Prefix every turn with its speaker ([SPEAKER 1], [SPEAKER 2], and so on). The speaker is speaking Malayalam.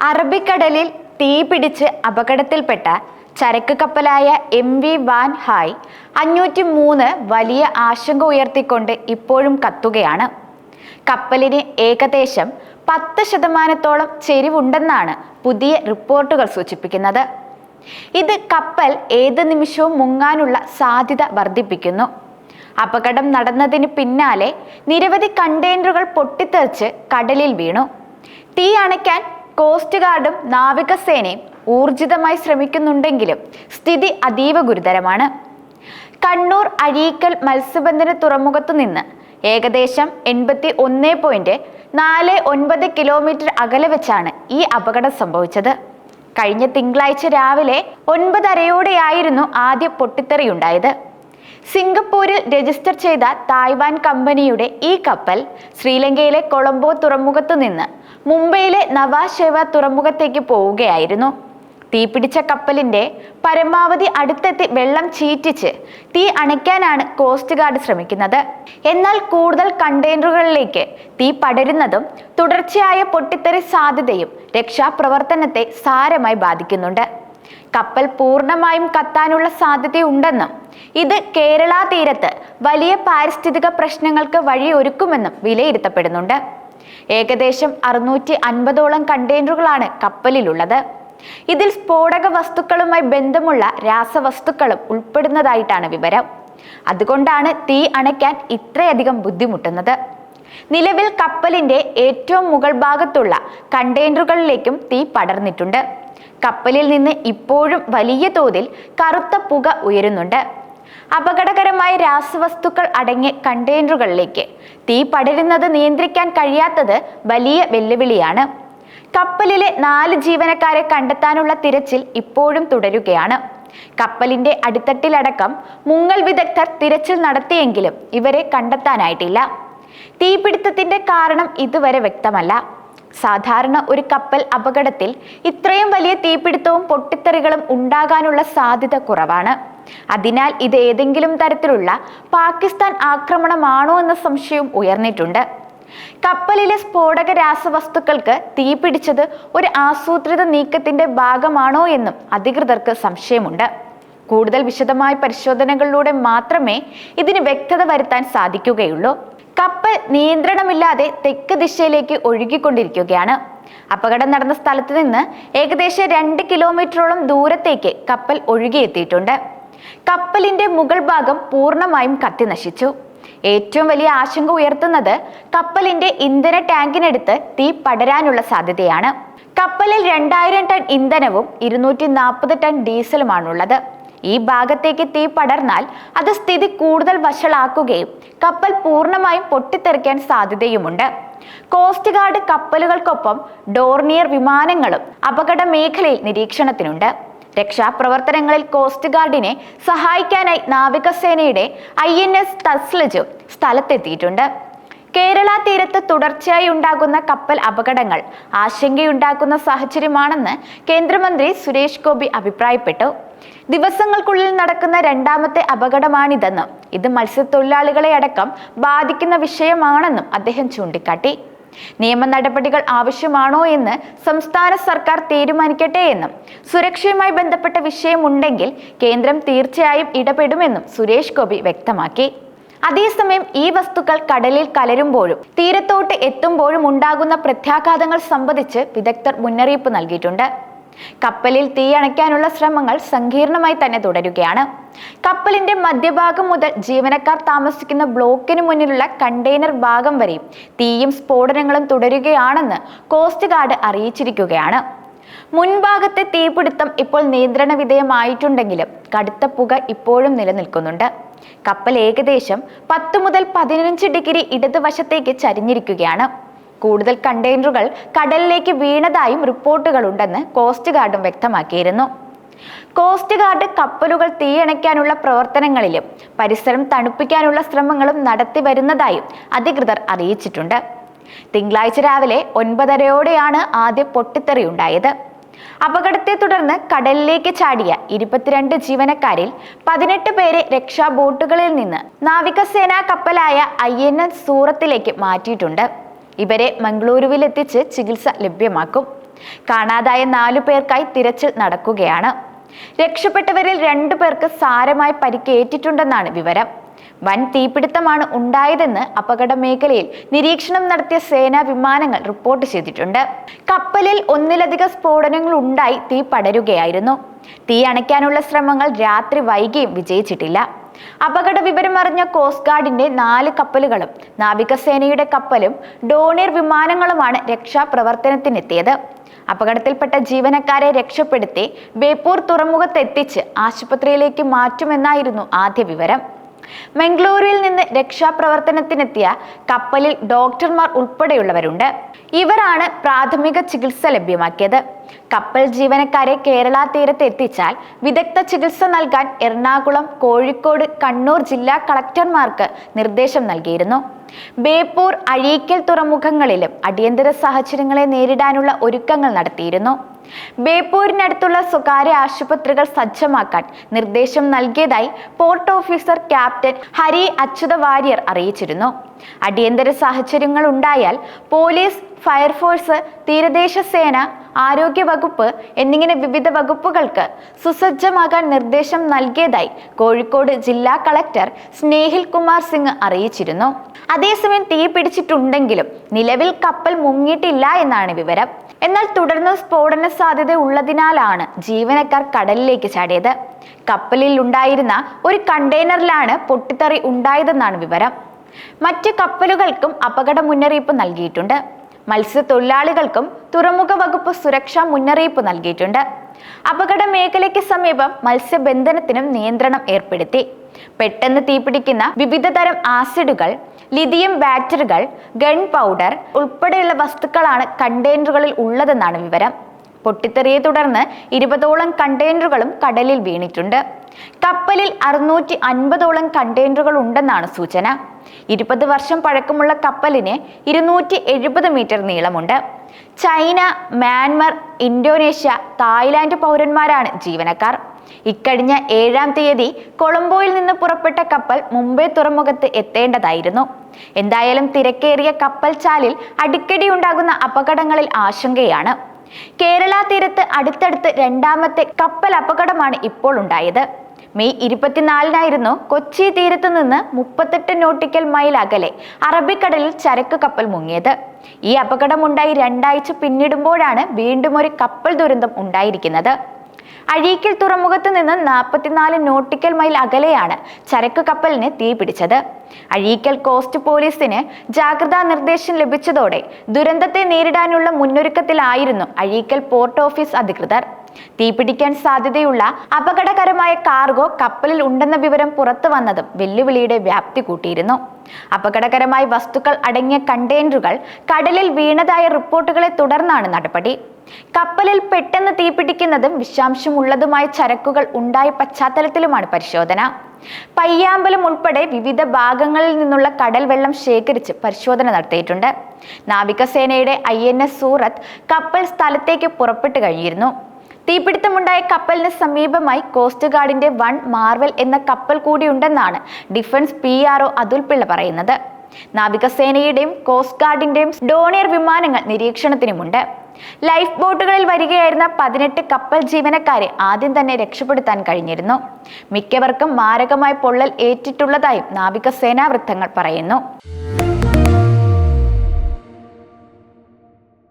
[SPEAKER 1] അറബിക്കടലിൽ തീപിടിച്ച് അപകടത്തിൽപ്പെട്ട ചരക്ക് കപ്പലായ MV വാൻ ഹായ് 503 വലിയ ആശങ്ക ഉയർത്തിക്കൊണ്ട് ഇപ്പോഴും കത്തുകയാണ്. കപ്പലിന് ഏകദേശം 10% ചെരിവുണ്ടെന്നാണ് പുതിയ റിപ്പോർട്ടുകൾ സൂചിപ്പിക്കുന്നത്. ഇത് കപ്പൽ ഏത് നിമിഷവും മുങ്ങാനുള്ള സാധ്യത വർദ്ധിപ്പിക്കുന്നു. അപകടം നടന്നതിന് പിന്നാലെ നിരവധി കണ്ടെയ്നറുകൾ പൊട്ടിത്തെറിച്ച് കടലിൽ വീണു. തീ അണയ്ക്കാൻ കോസ്റ്റ് ഗാർഡും നാവികസേനയും ഊർജിതമായി ശ്രമിക്കുന്നുണ്ടെങ്കിലും സ്ഥിതി അതീവ ഗുരുതരമാണ്. കണ്ണൂർ അഴീക്കൽ മത്സ്യബന്ധന തുറമുഖത്തു നിന്ന് ഏകദേശം 81.49 കിലോമീറ്റർ അകലെ വെച്ചാണ് ഈ അപകടം സംഭവിച്ചത്. കഴിഞ്ഞ തിങ്കളാഴ്ച രാവിലെ 9:30 ആദ്യ പൊട്ടിത്തെറിയുണ്ടായത്. സിംഗപ്പൂരിൽ രജിസ്റ്റർ ചെയ്ത തായ്വാൻ കമ്പനിയുടെ ഈ കപ്പൽ ശ്രീലങ്കയിലെ കൊളംബോ തുറമുഖത്തു നിന്ന് മുംബൈയിലെ നവാശേവ തുറമുഖത്തേക്ക് പോവുകയായിരുന്നു. തീപിടിച്ച കപ്പലിന്റെ പരമാവധി അടുത്തെത്തി വെള്ളം ചീറ്റിച്ച് തീ അണയ്ക്കാനാണ് കോസ്റ്റ് ഗാർഡ് ശ്രമിക്കുന്നത്. എന്നാൽ കൂടുതൽ കണ്ടെയ്നറുകളിലേക്ക് തീ പടരുന്നതും തുടർച്ചയായ പൊട്ടിത്തെറി സാധ്യതയും രക്ഷാപ്രവർത്തനത്തെ സാരമായി ബാധിക്കുന്നുണ്ട്. കപ്പൽ പൂർണ്ണമായും കത്താനുള്ള സാധ്യതയുണ്ടെന്നും ഇത് കേരള തീരത്ത് വലിയ പാരിസ്ഥിതിക പ്രശ്നങ്ങൾക്ക് വഴിയൊരുക്കുമെന്നും വിലയിരുത്തപ്പെടുന്നുണ്ട്. ഏകദേശം 650ഓളം കണ്ടെയ്നറുകളാണ് കപ്പലിലുള്ളത്. ഇതിൽ സ്ഫോടക വസ്തുക്കളുമായി ബന്ധമുള്ള രാസവസ്തുക്കളും ഉൾപ്പെടുന്നതായിട്ടാണ് വിവരം. അതുകൊണ്ടാണ് തീ അണയ്ക്കാൻ ഇത്രയധികം ബുദ്ധിമുട്ടുന്നത്. നിലവിൽ കപ്പലിന്റെ ഏറ്റവും മുകൾ ഭാഗത്തുള്ള കണ്ടെയ്നറുകളിലേക്കും തീ പടർന്നിട്ടുണ്ട്. കപ്പലിൽ നിന്ന് ഇപ്പോഴും വലിയ തോതിൽ കറുത്ത പുക ഉയരുന്നുണ്ട്. അപകടകരമായ രാസവസ്തുക്കൾ അടങ്ങിയ കണ്ടെയ്നറുകളിലേക്ക് തീ പടരുന്നത് നിയന്ത്രിക്കാൻ കഴിയാത്തത് വലിയ വെല്ലുവിളിയാണ്. കപ്പലിലെ 4 ജീവനക്കാരെ കണ്ടെത്താനുള്ള തിരച്ചിൽ ഇപ്പോഴും തുടരുകയാണ്. കപ്പലിന്റെ അടിത്തട്ടിലടക്കം മുങ്ങൽ വിദഗ്ധർ തിരച്ചിൽ നടത്തിയെങ്കിലും ഇവരെ കണ്ടെത്താനായിട്ടില്ല. തീപിടുത്തത്തിന്റെ കാരണം ഇതുവരെ വ്യക്തമല്ല. സാധാരണ ഒരു കപ്പൽ അപകടത്തിൽ ഇത്രയും വലിയ തീപിടുത്തവും പൊട്ടിത്തെറികളും ഉണ്ടാകാനുള്ള സാധ്യത കുറവാണ്. അതിനാൽ ഇത് ഏതെങ്കിലും തരത്തിലുള്ള പാകിസ്ഥാൻ ആക്രമണമാണോ എന്ന സംശയവും ഉയർന്നിട്ടുണ്ട്. കപ്പലിലെ സ്ഫോടക രാസവസ്തുക്കൾക്ക് തീപിടിച്ചത് ഒരു ആസൂത്രിത നീക്കത്തിന്റെ ഭാഗമാണോ എന്നും അധികൃതർക്ക് സംശയമുണ്ട്. കൂടുതൽ വിശദമായ പരിശോധനകളിലൂടെ മാത്രമേ ഇതിന് വ്യക്തത വരുത്താൻ സാധിക്കുകയുള്ളൂ. കപ്പൽ നിയന്ത്രണമില്ലാതെ തെക്ക് ദിശയിലേക്ക് ഒഴുകിക്കൊണ്ടിരിക്കുകയാണ്. അപകടം നടന്ന സ്ഥലത്ത് നിന്ന് ഏകദേശം 2 കിലോമീറ്ററോളം ദൂരത്തേക്ക് കപ്പൽ ഒഴുകിയെത്തിയിട്ടുണ്ട്. കപ്പലിന്റെ മുകൾ ഭാഗം പൂർണ്ണമായും കത്തി നശിച്ചു. ഏറ്റവും വലിയ ആശങ്ക ഉയർത്തുന്നത് കപ്പലിന്റെ ഇന്ധന ടാങ്കിനടുത്ത് തീ പടരാനുള്ള സാധ്യതയാണ്. കപ്പലിൽ 2000 ടൺ ഇന്ധനവും 240 ടൺ ഡീസലുമാണുള്ളത്. ഈ ഭാഗത്തേക്ക് തീ പടർന്നാൽ അത് സ്ഥിതി കൂടുതൽ വഷളാക്കുകയും കപ്പൽ പൂർണ്ണമായും പൊട്ടിത്തെറിക്കാൻ സാധ്യതയുമുണ്ട്. കോസ്റ്റ് ഗാർഡ് കപ്പലുകൾക്കൊപ്പം ഡോർണിയർ വിമാനങ്ങളും അപകട മേഖലയിൽ നിരീക്ഷണത്തിനുണ്ട്. രക്ഷാപ്രവർത്തനങ്ങളിൽ കോസ്റ്റ് ഗാർഡിനെ സഹായിക്കാനായി നാവികസേനയുടെ INS തസ്ലജും സ്ഥലത്തെത്തിയിട്ടുണ്ട്. കേരള തീരത്ത് തുടർച്ചയായി ഉണ്ടാകുന്ന കപ്പൽ അപകടങ്ങൾ ആശങ്കയുണ്ടാക്കുന്ന സാഹചര്യമാണെന്ന് കേന്ദ്രമന്ത്രി സുരേഷ് ഗോപി അഭിപ്രായപ്പെട്ടു. ദിവസങ്ങൾക്കുള്ളിൽ നടക്കുന്ന 2ാമത്തെ അപകടമാണിതെന്നും ഇത് മത്സ്യത്തൊഴിലാളികളെ അടക്കം ബാധിക്കുന്ന വിഷയമാണെന്നും അദ്ദേഹം ചൂണ്ടിക്കാട്ടി. നിയമ നടപടികൾ ആവശ്യമാണോ എന്ന് സംസ്ഥാന സർക്കാർ തീരുമാനിക്കട്ടെ എന്നും സുരക്ഷയുമായി ബന്ധപ്പെട്ട വിഷയമുണ്ടെങ്കിൽ കേന്ദ്രം തീർച്ചയായും ഇടപെടുമെന്നും സുരേഷ് ഗോപി വ്യക്തമാക്കി. അതേസമയം ഈ വസ്തുക്കൾ കടലിൽ കലരുമ്പോഴും തീരത്തോട്ട് എത്തുമ്പോഴും ഉണ്ടാകുന്ന പ്രത്യാഘാതങ്ങൾ സംബന്ധിച്ച് വിദഗ്ധർ മുന്നറിയിപ്പ് നൽകിയിട്ടുണ്ട്. കപ്പലിൽ തീ അണയ്ക്കാനുള്ള ശ്രമങ്ങൾ സങ്കീർണമായി തന്നെ തുടരുകയാണ്. കപ്പലിന്റെ മധ്യഭാഗം മുതൽ ജീവനക്കാർ താമസിക്കുന്ന ബ്ലോക്കിന് മുന്നിലുള്ള കണ്ടെയ്നർ ഭാഗം വരെയും തീയും സ്ഫോടനങ്ങളും തുടരുകയാണെന്ന് കോസ്റ്റ് ഗാർഡ് അറിയിച്ചിരിക്കുകയാണ്. മുൻഭാഗത്തെ തീപിടുത്തം ഇപ്പോൾ നിയന്ത്രണ വിധേയമായിട്ടുണ്ടെങ്കിലും കടുത്ത പുക ഇപ്പോഴും നിലനിൽക്കുന്നുണ്ട്. കപ്പൽ ഏകദേശം 10 മുതൽ 15 ഡിഗ്രി ഇടതുവശത്തേക്ക് ചരിഞ്ഞിരിക്കുകയാണ്. കൂടുതൽ കണ്ടെയ്നറുകൾ കടലിലേക്ക് വീണതായും റിപ്പോർട്ടുകൾ ഉണ്ടെന്ന് കോസ്റ്റ് ഗാർഡും വ്യക്തമാക്കിയിരുന്നു. കോസ്റ്റ് ഗാർഡ് കപ്പലുകൾ തീയണയ്ക്കാനുള്ള പ്രവർത്തനങ്ങളിലും പരിസരം തണുപ്പിക്കാനുള്ള ശ്രമങ്ങളും നടത്തി വരുന്നതായും അധികൃതർ അറിയിച്ചിട്ടുണ്ട്. തിങ്കളാഴ്ച രാവിലെ 9:30 ആദ്യ പൊട്ടിത്തെറിയുണ്ടായത്. അപകടത്തെ തുടർന്ന് കടലിലേക്ക് ചാടിയ 22 ജീവനക്കാരിൽ 18 പേരെ രക്ഷാബോട്ടുകളിൽ നിന്ന് നാവികസേനാ കപ്പലായ INS സൂറത്തിലേക്ക് മാറ്റിയിട്ടുണ്ട്. ഇവരെ മംഗളൂരുവിലെത്തിച്ച് ചികിത്സ ലഭ്യമാക്കും. കാണാതായ 4 പേർക്കായി തിരച്ചിൽ നടക്കുകയാണ്. രക്ഷപ്പെട്ടവരിൽ 2 പേർക്ക് സാരമായി പരിക്കേറ്റിട്ടുണ്ടെന്നാണ് വിവരം. വൻ തീപിടുത്തമാണ് ഉണ്ടായതെന്ന് അപകട മേഖലയിൽ നിരീക്ഷണം നടത്തിയ സേനാ വിമാനങ്ങൾ റിപ്പോർട്ട് ചെയ്തിട്ടുണ്ട്. കപ്പലിൽ ഒന്നിലധികം സ്ഫോടനങ്ങൾ ഉണ്ടായി തീ പടരുകയായിരുന്നു. തീ അണയ്ക്കാനുള്ള ശ്രമങ്ങൾ രാത്രി വൈകിയും വിജയിച്ചിട്ടില്ല. അപകട വിവരം അറിഞ്ഞ കോസ്റ്റ് ഗാർഡിന്റെ 4 കപ്പലുകളും നാവികസേനയുടെ കപ്പലും ഡോണിയർ വിമാനങ്ങളുമാണ് രക്ഷാപ്രവർത്തനത്തിനെത്തിയത്. അപകടത്തിൽപ്പെട്ട ജീവനക്കാരെ രക്ഷപ്പെടുത്തി ബേപ്പൂർ തുറമുഖത്ത് എത്തിച്ച് ആശുപത്രിയിലേക്ക് മാറ്റുമെന്നായിരുന്നു ആദ്യ വിവരം. മംഗളൂരുവിൽ നിന്ന് രക്ഷാപ്രവർത്തനത്തിനെത്തിയ കപ്പലിൽ ഡോക്ടർമാർ ഉൾപ്പെടെയുള്ളവരുണ്ട്. ഇവരാണ് പ്രാഥമിക ചികിത്സ ലഭ്യമാക്കിയത്. കപ്പൽ ജീവനക്കാരെ കേരള തീരത്ത് എത്തിച്ചാൽ വിദഗ്ധ ചികിത്സ നൽകാൻ എറണാകുളം, കോഴിക്കോട്, കണ്ണൂർ ജില്ലാ കളക്ടർമാർക്ക് നിർദ്ദേശം നൽകിയിരുന്നു. ബേപ്പൂർ, അഴീക്കൽ തുറമുഖങ്ങളിലും അടിയന്തര സാഹചര്യങ്ങളെ നേരിടാനുള്ള ഒരുക്കങ്ങൾ നടത്തിയിരുന്നു. ബേപ്പൂരിനടുത്തുള്ള സ്വകാര്യ ആശുപത്രികൾ സജ്ജമാക്കാൻ നിർദ്ദേശം നൽകിയതായി port officer captain Hari Achyutha Warrier അറിയിച്ചിരുന്നു. അടിയന്തര സാഹചര്യങ്ങൾ ഉണ്ടായാൽ പോലീസ്, ഫയർഫോഴ്സ്, തീരദേശ സേന, ആരോഗ്യ വകുപ്പ് എന്നിങ്ങനെ വിവിധ വകുപ്പുകൾക്ക് സുസജ്ജമാകാൻ നിർദ്ദേശം നൽകിയതായി കോഴിക്കോട് ജില്ലാ കളക്ടർ സ്നേഹിൽ കുമാർ സിംഗ് അറിയിച്ചിരുന്നു. അതേസമയം തീ പിടിച്ചിട്ടുണ്ടെങ്കിലും നിലവിൽ കപ്പൽ മുങ്ങിയിട്ടില്ല എന്നാണ് വിവരം. എന്നാൽ തുടർന്ന് സ്ഫോടന സാധ്യത ഉള്ളതിനാലാണ് ജീവനക്കാർ കടലിലേക്ക് ചാടിയത്. കപ്പലിൽ ഉണ്ടായിരുന്ന ഒരു കണ്ടെയ്നറിലാണ് പൊട്ടിത്തെറി ഉണ്ടായതെന്നാണ് വിവരം. മറ്റ് കപ്പലുകൾക്കും അപകട മുന്നറിയിപ്പ് നൽകിയിട്ടുണ്ട്. മത്സ്യത്തൊഴിലാളികൾക്കും തുറമുഖ വകുപ്പ് സുരക്ഷാ മുന്നറിയിപ്പ് നൽകിയിട്ടുണ്ട്. അപകട മേഖലയ്ക്ക് സമീപം മത്സ്യബന്ധനത്തിനും നിയന്ത്രണം ഏർപ്പെടുത്തി. പെട്ടെന്ന് തീപിടിക്കുന്ന വിവിധ തരം ആസിഡുകൾ, ലിഥിയം ബാറ്ററികൾ, ഗൺ പൗഡർ ഉൾപ്പെടെയുള്ള വസ്തുക്കളാണ് കണ്ടെയ്നറുകളിൽ ഉള്ളതെന്നാണ് വിവരം. പൊട്ടിത്തെറിയെ തുടർന്ന് 20ഓളം കണ്ടെയ്നറുകളും കടലിൽ വീണിട്ടുണ്ട്. കപ്പലിൽ 650ഓളം കണ്ടെയ്നറുകൾ ഉണ്ടെന്നാണ് സൂചന. 20 വർഷം പഴക്കമുള്ള കപ്പലിന് 270 മീറ്റർ നീളമുണ്ട്. ചൈന, മ്യാൻമർ, ഇന്തോനേഷ്യ, തായ്ലാന്റ് പൗരന്മാരാണ് ജീവനക്കാർ. ഇക്കഴിഞ്ഞ 7-ാം തീയതി കൊളംബോയിൽ നിന്ന് പുറപ്പെട്ട കപ്പൽ മുംബൈ തുറമുഖത്ത് എത്തേണ്ടതായിരുന്നു. എന്തായാലും തിരക്കേറിയ കപ്പൽ ചാലിൽ അടിക്കടി ഉണ്ടാകുന്ന അപകടങ്ങളിൽ ആശങ്കയാണ്. കേരള തീരത്ത് അടുത്തടുത്ത് 2ാമത്തെ കപ്പൽ അപകടമാണ് ഇപ്പോൾ ഉണ്ടായത്. മെയ് 24-നായിരുന്നു കൊച്ചി തീരത്ത് നിന്ന് 38 നോട്ടിക്കൽ മൈൽ അകലെ അറബിക്കടലിൽ ചരക്ക് കപ്പൽ മുങ്ങിയത്. ഈ അപകടമുണ്ടായി 2 ആഴ്ച പിന്നിടുമ്പോഴാണ് വീണ്ടും ഒരു കപ്പൽ ദുരന്തം ഉണ്ടായിരിക്കുന്നത്. അഴീക്കൽ തുറമുഖത്ത് നിന്ന് 44 നോട്ടിക്കൽ മൈൽ അകലെയാണ് ചരക്ക് കപ്പലിന് തീ പിടിച്ചത്. അഴീക്കൽ കോസ്റ്റ് പോലീസിന് ജാഗ്രതാ നിർദ്ദേശം ലഭിച്ചതോടെ ദുരന്തത്തെ നേരിടാനുള്ള മുന്നൊരുക്കത്തിലായിരുന്നു അഴീക്കൽ പോർട്ട് ഓഫീസ് അധികൃതർ. തീപിടിക്കാൻ സാധ്യതയുള്ള അപകടകരമായ കാർഗോ കപ്പലിൽ ഉണ്ടെന്ന വിവരം പുറത്തു വന്നതും വെല്ലുവിളിയുടെ വ്യാപ്തി കൂട്ടിയിരുന്നു. അപകടകരമായ വസ്തുക്കൾ അടങ്ങിയ കണ്ടെയ്നറുകൾ കടലിൽ വീണതായ റിപ്പോർട്ടുകളെ തുടർന്നാണ് നടപടി. കപ്പലിൽ പെട്ടെന്ന് തീപിടിക്കുന്നതും വിഷാംശമുള്ളതുമായ ചരക്കുകൾ ഉണ്ടായ പശ്ചാത്തലത്തിലുമാണ് പരിശോധന. പയ്യാമ്പലം ഉൾപ്പെടെ വിവിധ ഭാഗങ്ങളിൽ നിന്നുള്ള കടൽ വെള്ളം ശേഖരിച്ച് പരിശോധന നടത്തിയിട്ടുണ്ട്. നാവികസേനയുടെ INS സൂറത്ത് കപ്പൽ സ്ഥലത്തേക്ക് പുറപ്പെട്ടു കഴിഞ്ഞിരുന്നു. തീപിടുത്തമുണ്ടായ കപ്പലിന് സമീപമായി കോസ്റ്റ് ഗാർഡിന്റെ 1 മാർവൽ എന്ന കപ്പൽ കൂടിയുണ്ടെന്നാണ് ഡിഫൻസ് PRO അതുൽ പിള്ള പറയുന്നത്. നാവികസേനയുടെയും കോസ്റ്റ് ഗാർഡിന്റെയും ഡോണിയർ വിമാനങ്ങൾ നിരീക്ഷണത്തിനുമുണ്ട്. ലൈഫ് ബോട്ടുകളിൽ വരികയായിരുന്ന 18 കപ്പൽ ജീവനക്കാരെ ആദ്യം തന്നെ രക്ഷപ്പെടുത്താൻ കഴിഞ്ഞിരുന്നു. മിക്കവർക്കും മാരകമായ പൊള്ളൽ ഏറ്റിട്ടുള്ളതായും നാവികസേനാ വൃത്തങ്ങൾ പറയുന്നു.